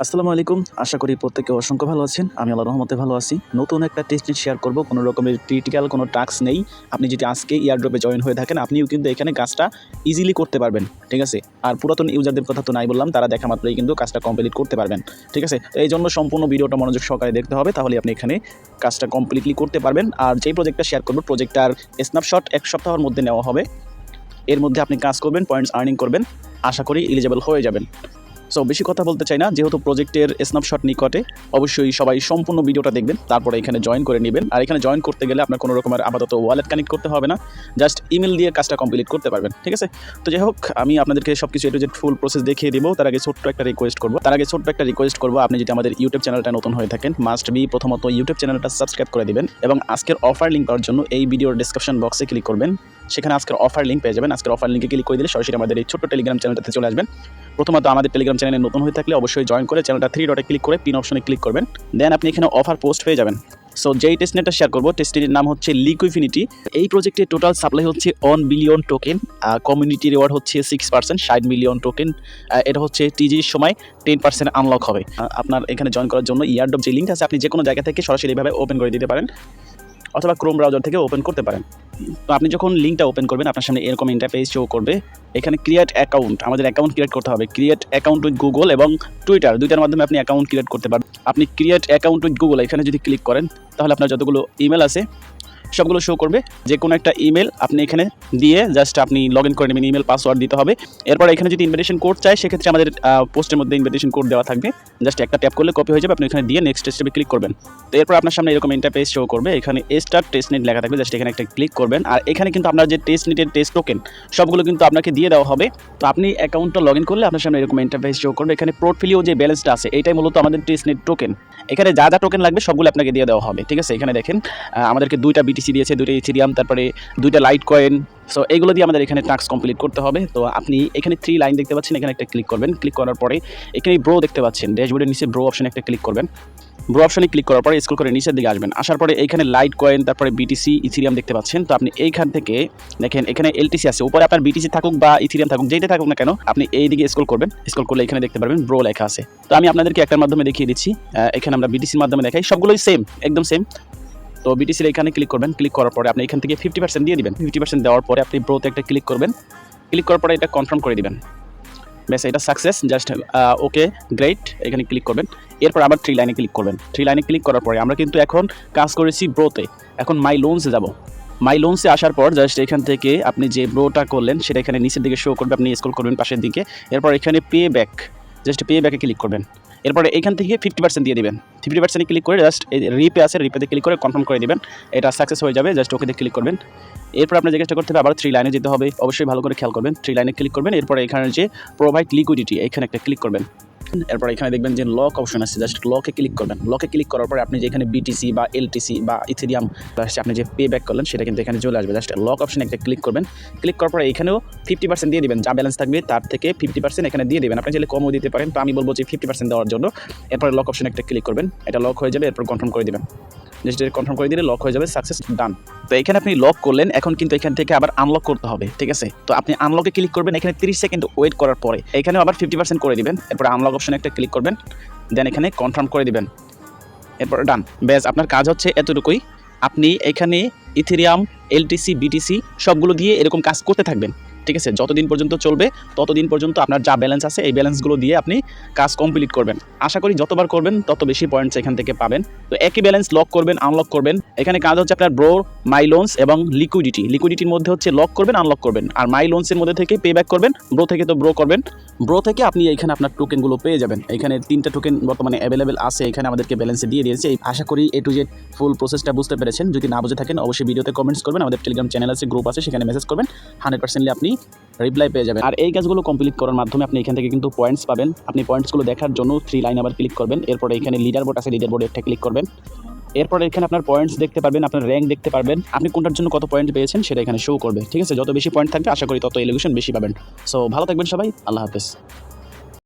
আসসালামু আলাইকুম। আশা করি প্রত্যেকে অসংখ্য ভালো আছেন। আমি আল্লাহর রহমতে ভালো আছি। নতুন একটা টেস্ট শিট শেয়ার করব। কোনো রকমের ক্রিটিক্যাল কোনো টাস্ক নেই। আপনি যদি আজকে এয়ারড্রপে জয়েন হয়ে থাকেন, আপনিও কিন্তু এখানে কাজটা ইজিলি করতে পারবেন। ঠিক আছে? আর পুরাতন ইউজারদের কথা তো নাই বললাম, তারা দেখা মাত্রই কিন্তু কাজটা কমপ্লিট করতে পারবেন। ঠিক আছে? তো এইজন্য সম্পূর্ণ ভিডিওটা মনোযোগ সহকারে দেখতে হবে, তাহলে আপনি এখানে কাজটা কমপ্লিটলি করতে পারবেন। আর যেই প্রজেক্টটা শেয়ার করব, প্রজেক্টটার স্ন্যাপশট 1 সপ্তাহের মধ্যে নেওয়া হবে। এর মধ্যে আপনি কাজ করবেন, পয়েন্টস আর্নিং করবেন। আশা করি এলিজিবল হয়ে যাবেন। সো বেশি কথা বলতে চাই না, যেহেতু প্রজেক্টের স্ন্যাপশট নিকটে, অবশ্যই সবাই সম্পূর্ণ ভিডিওটা দেখবেন, তারপরে এখানে জয়েন করে নেবেন। আর এখানে জয়েন করতে গেলে আপনার কোনো রকমের আপাতত ওয়ালেট কানেক্ট করতে হবে না, জাস্ট ইমেল দিয়ে কাজটা কমপ্লিট করতে পারবেন। ঠিক আছে? তো যাই হোক, আমি আপনাদেরকে সব কিছু এটু জেড ফুল প্রসেস দেখিয়ে দিব। তার আগে ছোট্ট একটা রিকোয়েস্ট করবো, আপনি যদি আমাদের ইউটিউব চ্যানেলটা নতুন হয়ে থাকেন, মাস্ট বি প্রথমত ইউটিউব চ্যানেলটা সাবস্ক্রাইব করে দিবেন এবং আজকের অফার লিঙ্ক পাওয়ার জন্য এই ভিডিওর ডিসক্রিপশন বক্সে ক্লিক করবেন। সেখানে আজকের অফার লিঙ্ক পেয়ে যাবেন। আজকের অফার লিঙ্কে ক্লিক করে দিলে সরাসরি আমাদের এই ছোট্ট টেলিগ্রাম চ্যানেলটাতে চলে আসবেন। প্রথমত আমাদের টেলিগ্রাম চ্যানেলে নতুন হয়ে থাকলে অবশ্যই জয়েন করে চ্যানেলটা 3 ডটে ক্লিক করে পিন অপশনে ক্লিক করবেন। দেন আপনি এখানে অফার পোস্ট পেয়ে যাবেন। সো যেই টেস্টনেটটা শেয়ার করবো, টেস্টনেটের নাম হচ্ছে লিকুইফিনিটি। এই প্রজেক্টের টোটাল সাপ্লাই হচ্ছে 1 বিলিয়ন টোকেন, কমিউনিটি রিওয়ার্ড হচ্ছে 6%, 60 মিলিয়ন টোকেন। এটা হচ্ছে টিজির সময় 10% আনলক হবে। আপনার এখানে জয়েন করার জন্য ইয়ারড্রপ যে লিঙ্ক আছে, আপনি যে কোনো জায়গা থেকে সরাসরি এভাবে ওপেন করে দিতে পারেন, অথবা ক্রোম ব্রাউজার থেকে ওপেন করতে পারেন। তো আপনি যখন লিঙ্কটা ওপেন করবেন, আপনার সামনে এরকম ইন্টারফেস শো করবে। এখানে ক্রিয়েট অ্যাকাউন্ট, আমাদের অ্যাকাউন্ট ক্রিয়েট করতে হবে। ক্রিয়েট অ্যাকাউন্ট উইথ গুগল এবং টুইটার, দুইটার মাধ্যমে আপনি অ্যাকাউন্ট ক্রিয়েট করতে পারবেন। আপনি ক্রিয়েট অ্যাকাউন্ট উইথ গুগল এখানে যদি ক্লিক করেন, তাহলে আপনার যতগুলো ইমেল আছে সবগুলো শো করবে। যে কোনো একটা ইমেল আপনি এখানে দিয়ে জাস্ট আপনি লগ ইন করে নেবেন, ইমেল পাসওয়ার্ড দিতে হবে। এরপর এখানে যদি ইনভিটেশন কোড চাই, সেক্ষেত্রে আমাদের পোস্টের মধ্যে ইনভিটেশন কোড দেওয়া থাকবে। জাস্ট একটা ট্যাপ করলে কপি হয়ে যাবে, আপনি এখানে দিয়ে নেক্সট স্টেপে ক্লিক করবেন। তো এরপর আপনার সামনে এরকম ইন্টারফেস শো করবে। এখানে স্টার্ট টেস্টনেট লেখা থাকবে, জাস্ট এখানে একটা ক্লিক করবেন। আর এখানে কিন্তু আপনার যে টেস্টনেটের টেস্ট টোকেন সবগুলো কিন্তু আপনাকে দিয়ে দেওয়া হবে। তো আপনি অ্যাকাউন্টটা লগ ইন করলে আপনার সামনে এরকম ইন্টারফেস শো করবে। এখানে পোর্টফোলিও যে ব্যালেন্সটা আছে, এইটাই মূলত আমাদের টেস্টনেট টোকেন। এখানে যা যা টোকেন লাগবে সবগুলো আপনাকে দিয়ে দেওয়া হবে। ঠিক আছে? এখানে দেখেন আমাদেরকে 2টা বিটিসি দিয়েছে, 2টা ইথেরিয়াম, তারপরে 2টা লাইট কয়েন। সো এগুলো দিয়ে আমাদের এখানে টাস্ক কমপ্লিট করতে হবে। তো আপনি এখানে 3 লাইন দেখতে পাচ্ছেন, এখানে একটা ক্লিক করবেন। ক্লিক করার পরে এখানে ব্রো দেখতে পাচ্ছেন, ড্যাশবোর্ডের নিচে ব্রো অপশনে একটা ক্লিক করবেন। ব্রো অপশনে ক্লিক করার পরে স্ক্রল করে নিচের দিকে আসবেন। আসার পরে এখানে লাইট কয়েন, তারপরে বিটিসি, ইথেরিয়াম দেখতে পাচ্ছেন। তো আপনি এইখান থেকে দেখেন এখানে এলটিসি আছে, উপরে আপনার বিটিসি থাকুক বা ইথেরিয়াম থাকুক, যেটা থাকুক না কেন, আপনি এই দিকে স্ক্রল করবেন। স্ক্রল করলে এখানে দেখতে পারবেন ব্রো লেখা আছে। তো আমি আপনাদেরকে একটার মাধ্যমে দেখিয়ে দিচ্ছি। এখানে আমরা বিটিসির মাধ্যমে দেখাই, সবগুলোই সেম, একদম সেম। তো বিটিসির এখানে ক্লিক করবেন। ক্লিক করার পরে আপনি এখান থেকে 50% দিয়ে দিবেন। 50% দেওয়ার পরে আপনি ব্রোতে একটা ক্লিক করবেন। ক্লিক করার পরে এটা কনফার্ম করে দিবেন। ব্যাস, এটা সাকসেস। জাস্ট ওকে, গ্রেট, এখানে ক্লিক করবেন। এরপর আবার 3 লাইনে ক্লিক করবেন। 3 লাইনে ক্লিক করার পরে আমরা কিন্তু এখন কাজ করেছি ব্রোতে। এখন মাই লোনসে যাব। মাই লোনসে আসার পর জাস্ট এখান থেকে আপনি যে ব্রোটা করলেন সেটা এখানে নিচের দিকে শো করবে, আপনি স্ক্রল করবেন পাশের দিকে। এরপর এখানে পে ব্যাক, জাস্ট পে ব্যাকে ক্লিক করবেন। এরপরে এখান থেকে 50% দিয়ে দিবেন। 50% ক্লিক করে জাস্ট রিপে আছে, রিপেতে ক্লিক করে কনফার্ম করে দিবেন। এটা সাকসেস হয়ে যাবে, জাস্ট ওকেতে ক্লিক করবেন। এরপর আপনার যে কাজটা করতে হবে, আবার 3 লাইনে যেতে হবে, অবশ্যই ভালো করে খেয়াল করবেন। 3 লাইনে ক্লিক করবেন। এরপরে এখানে যে প্রোভাইড লিকুইডিটি, এখানে একটা ক্লিক করবেন। এরপর এখানে দেখবেন যে লক অপশন আছে, জাস্ট লকে ক্লিক করবেন। লকে ক্লিক করার পরে আপনি যে এখানে বিটিসি বা এলটিসি বা ইথেরিয়াম আপনি যে পে ব্যাক করলেন সেটা কিন্তু এখানে চলে আসবে। জাস্ট লক অপশনে একটা ক্লিক করবেন। ক্লিক করার পরে এখানেও 50% দিয়ে দিবেন, যা ব্যালেন্স থাকবে তার থেকে 50% এখানে দিয়ে দিবেন। আপনি চাইলে কমও দিতে পারেন, তো আমি বলবো যে 50% দেওয়ার জন্য। এরপরে লক অপশনে একটা ক্লিক করবেন, এটা লক হয়ে যাবে। এরপর কনফার্ম করে দিবেন। জাস্ট কনফার্ম করে দিলে লক হয়ে যাবে, সাকসেস, ডান। তো এখানে আপনি লক করলেন, এখন কিন্তু এখান থেকে আবার আনলক করতে হবে। ঠিক আছে? তো আপনি আনলকে ক্লিক করবেন। এখানে 30 সেকেন্ড ওয়েট করার পরে এখানেও আবার 50% করে দিবেন। এরপর আনলক অপশনে একটা ক্লিক করবেন, দেন এখানে কনফার্ম করে দিবেন। এরপর ডান। ব্যাস, আপনার কাজ হচ্ছে এতটুকুই। আপনি এখানে ইথেরিয়াম, এলটিসি, বিটিসি সবগুলো দিয়ে এরকম কাজ করতে থাকবেন। ঠিক আছে? যতদিন পর্যন্ত চলবে ততদিন পর্যন্ত আপনার যা ব্যালেন্স আছে এই ব্যালেন্সগুলো দিয়ে আপনি কাজ কমপ্লিট করবেন। আশা করি যতবার করবেন তত বেশি পয়েন্টস এখান থেকে পাবেন। তো একই ব্যালেন্স লক করবেন, আনলক করবেন। এখানে কাজ হচ্ছে আপনার ব্রো, মাই লোনস এবং লিকুইডিটি। লিকুইডিটির মধ্যে হচ্ছে লক করবেন, আনলক করবেন। আর মাই লোনসের মধ্যে থেকে পে ব্যাক করবেন। ব্রো থেকে তো ব্রো করবেন। ব্রো থেকে আপনি এখানে আপনার টোকেনগুলো পেয়ে যাবেন। এখানে 3টা টোকেন বর্তমানে অ্যাভেলেবেল আছে, এখানে আমাদেরকে ব্যালেন্সে দিয়ে দিয়েছে। আশা করি এ টু জেড ফুল প্রসেসটা বুঝতে পেরেছেন। যদি না বুঝে থাকেন অবশ্যই ভিডিওতে কমেন্টস করবেন। আমাদের টেলিগ্রাম চ্যানেল আছে, গ্রুপ আছে, সেখানে মেসেজ করবেন। 100% আপনি রিপ্লাই পেয়ে যাবেন। আর এই কাজগুলো কমপ্লিট করার মাধ্যমে আপনি এখান থেকে কিন্তু পয়েন্টস পাবেন। আপনি পয়েন্টসগুলো দেখার জন্য 3 লাইন আবার ক্লিক করবেন। এরপরে এখানে লিডার বোর্ড আছে, লিডার বোর্ডে একটা ক্লিক করবেন। এরপর এখানে আপনার পয়েন্টস দেখতে পারবেন, আপনার র্যাঙ্ক দেখতে পারবেন, আপনি কোনটার জন্য কত পয়েন্ট পেয়েছেন সেটা এখানে শো করবে। ঠিক আছে? যত বেশি পয়েন্ট থাকবে আশা করি তত এলিগেশন বেশি পাবেন। সো ভালো থাকবেন সবাই, আল্লাহ হাফেজ।